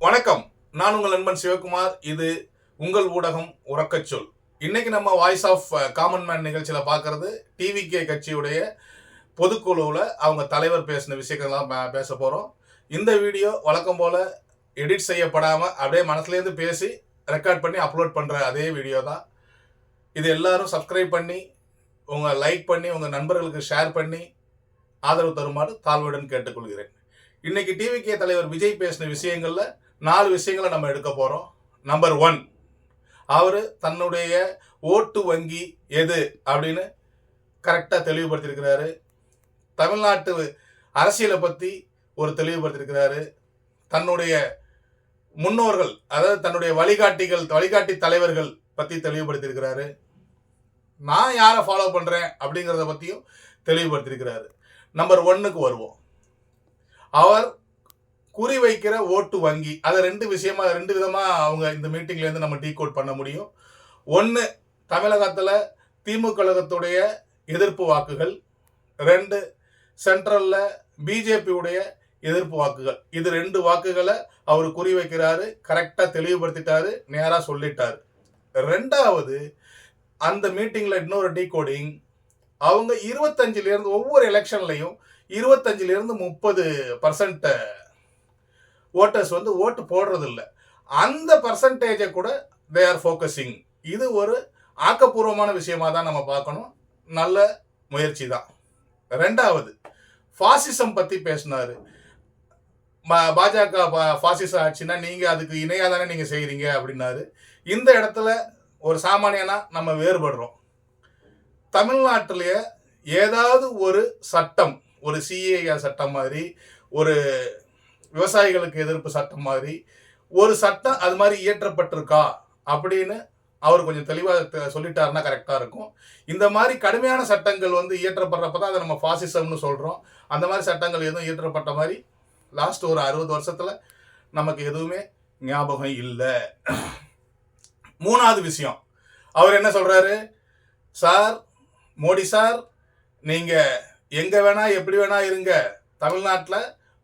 வணக்கம். நான் உங்கள் நண்பன் சிவகுமார். இது உங்கள் ஊடகம் உறக்கச் சொல். இன்னைக்கு நம்ம வாய்ஸ் ஆஃப் காமன் மேன் நிகழ்ச்சியில் பார்க்கறது டிவிகே கட்சியுடைய பொதுக்குழுவில் அவங்க தலைவர் பேசின விஷயங்கள்லாம் பேச போகிறோம். இந்த வீடியோ வழக்கம் போல் எடிட் செய்யப்படாமல் அப்படியே மனசுலேருந்து பேசி ரெக்கார்ட் பண்ணி அப்லோட் பண்ணுற அதே வீடியோ தான். இது எல்லாரும் சப்ஸ்கிரைப் பண்ணி உங்கள் லைக் பண்ணி உங்கள் நண்பர்களுக்கு ஷேர் பண்ணி ஆதரவு தருமாறு தாழ்வுடன் கேட்டுக்கொள்கிறேன். இன்னைக்கு டிவிகே தலைவர் விஜய் பேசின விஷயங்கள்ல 4 விஷயங்களை நம்ம எடுக்க போறோம். நம்பர் 1, அவர் தன்னுடைய ஓட்டு வங்கி எது அப்படின்னு கரெக்டா தெளிவுபடுத்தியிருக்கிறாரு. தமிழ்நாட்டு அரசியலை பத்தி ஒரு தெளிவுபடுத்தியிருக்கிறாரு. தன்னுடைய முன்னோர்கள், அதாவது தன்னுடைய வழிகாட்டி தலைவர்கள் பத்தி தெளிவுபடுத்தியிருக்கிறாரு. நான் யாரை ஃபாலோ பண்றேன் அப்படிங்கிறத பத்தியும் தெளிவுபடுத்தியிருக்கிறாரு. நம்பர் 1க்கு வருவோம். அவர் குறிவைக்கிற ஓட்டு வங்கி, அதை ரெண்டு விதமா அவங்க இந்த மீட்டிங்ல இருந்து நம்ம டீகோட் பண்ண முடியும். 1, தமிழகத்துல திமுக கழகத்துடைய எதிர்ப்பு வாக்குகள். 2, சென்ட்ரல்ல பிஜேபி உடைய எதிர்ப்பு வாக்குகள். இது 2 வாக்குகளை அவர் குறிவைக்கிறாரு. கரெக்டா தெளிவுபடுத்திட்டாரு, நேரா சொல்லிட்டாரு. 2வது, அந்த மீட்டிங்ல இன்னொரு டீகோடிங், அவங்க 25ல இருந்து ஒவ்வொரு எலெக்ஷன்லையும் 25ல இருந்து 30% ஓட்டர்ஸ் ஓட்டு போடுறது இல்லை. அந்த பர்சன்டேஜை கூட தே ஆர் ஃபோக்கஸிங். இது ஒரு ஆக்கப்பூர்வமான விஷயமா தான் நம்ம பார்க்கணும். நல்ல முயற்சி தான். 2வது, ஃபாசிசம் பத்தி பேசினாரு. பாஜக ஃபாசிச ஆட்சினா நீங்க அதுக்கு இணையா தானே நீங்க செய்யறீங்க அப்படின்னாரு. இந்த இடத்துல ஒரு சாமானியனா நம்ம வேறுபடுறோம். தமிழ்நாட்டிலேயே ஏதாவது ஒரு சட்டம், ஒரு சிஏஏ சட்டம் மாதிரி, ஒரு விவசாயிகளுக்கு எதிர்ப்பு சட்டம் மாதிரி ஒரு சட்டம் அது மாதிரி இயற்றப்பட்டிருக்கா அப்படின்னு அவர் கொஞ்சம் தெளிவாக சொல்லிட்டாருன்னா கரெக்டா இருக்கும். இந்த மாதிரி கடுமையான சட்டங்கள் இயற்றப்படுறப்பதான் அதை நம்ம ஃபாசிசம்னு சொல்றோம். அந்த மாதிரி சட்டங்கள் எதுவும் இயற்றப்பட்ட மாதிரி லாஸ்ட் ஒரு 60 வருஷத்துல நமக்கு எதுவுமே ஞாபகம் இல்லை. 3வது விஷயம், அவர் என்ன சொல்றாரு? சார், மோடி சார், நீங்க எங்க வேணா எப்படி வேணா இருங்க, தமிழ்நாட்டில்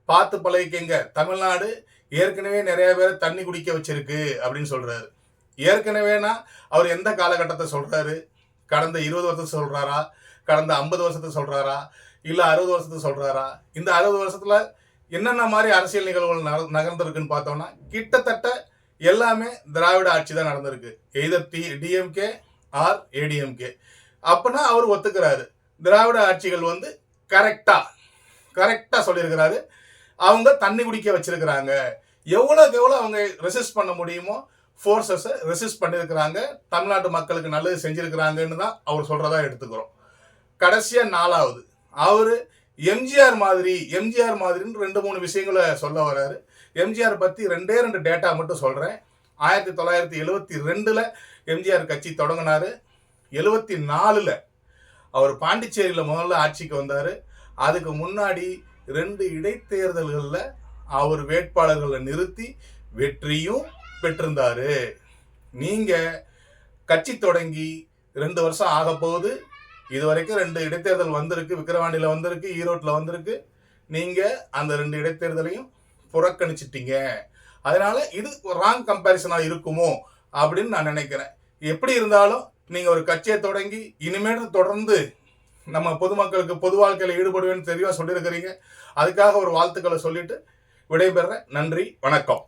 பார்த்து பழகிக்கங்க. தமிழ்நாடு ஏற்கனவே நிறைய பேர் தண்ணி குடிக்க வச்சிருக்கு அப்படின்னு சொல்றாரு. ஏற்கனவேனா அவர் எந்த காலகட்டத்தை சொல்றாரு? கடந்த 20 வருஷத்தை சொல்றாரா? கடந்த 50 வருஷத்தை சொல்றாரா? இல்ல 60 வருஷத்தை சொல்றாரா? இந்த 60 வருஷத்துல என்னென்ன மாதிரி அரசியல் நிகழ்வுகள் நகர்ந்திருக்குன்னு பார்த்தோம்னா கிட்டத்தட்ட எல்லாமே திராவிட ஆட்சி தான் நடந்திருக்கு. Either DMK or ADMK. அப்பனா அவர் ஒத்துக்கிறாரு, திராவிட ஆட்சிகள் கரெக்டா சொல்லியிருக்கிறாரு. அவங்க தண்ணி குடிக்க வச்சிருக்கிறாங்க. எவ்வளவுக்கு எவ்வளவு அவங்க ரெசிஸ்ட் பண்ண முடியுமோ ஃபோர்ஸஸை ரெசிஸ்ட் பண்ணியிருக்கிறாங்க. தமிழ்நாட்டு மக்களுக்கு நல்லது செஞ்சிருக்கிறாங்கன்னு தான் அவர் சொல்றதா எடுத்துக்கிறோம். கடைசியா 4வது, அவரு எம்ஜிஆர் மாதிரின்னு 2-3 விஷயங்களை சொல்ல வர்றாரு. எம்ஜிஆர் பத்தி 2 டேட்டா மட்டும் சொல்றேன். 1972ல எம்ஜிஆர் கட்சி தொடங்கினாரு. 74ல அவர் பாண்டிச்சேரியில முதல்ல ஆட்சிக்கு வந்தாரு. அதுக்கு முன்னாடி 2 இடைத்தேர்தல்களில் அவர் வேட்பாளர்களை நிறுத்தி வெற்றியும் பெற்றிருந்தாரு. நீங்க கட்சி தொடங்கி 2 வருஷம் ஆக போகுது. இதுவரைக்கும் 2 இடைத்தேர்தல் வந்திருக்கு. விக்கிரவாண்டியில வந்திருக்கு, ஈரோட்டில் வந்திருக்கு. நீங்க அந்த 2 இடைத்தேர்தலையும் புறக்கணிச்சிட்டீங்க. அதனால இது ராங் கம்பேரிசனா இருக்குமோ அப்படின்னு நான் நினைக்கிறேன். எப்படி இருந்தாலும் நீங்க ஒரு கட்சியை தொடங்கி இனிமேல் தொடர்ந்து நம்ம பொதுமக்களுக்கு பொது வாழ்க்கையில் ஈடுபடுவேன்னு தெளிவாக சொல்லியிருக்கிறீங்க. அதுக்காக ஒரு வாழ்த்துக்களை சொல்லிட்டு விடைபெறேன். நன்றி, வணக்கம்.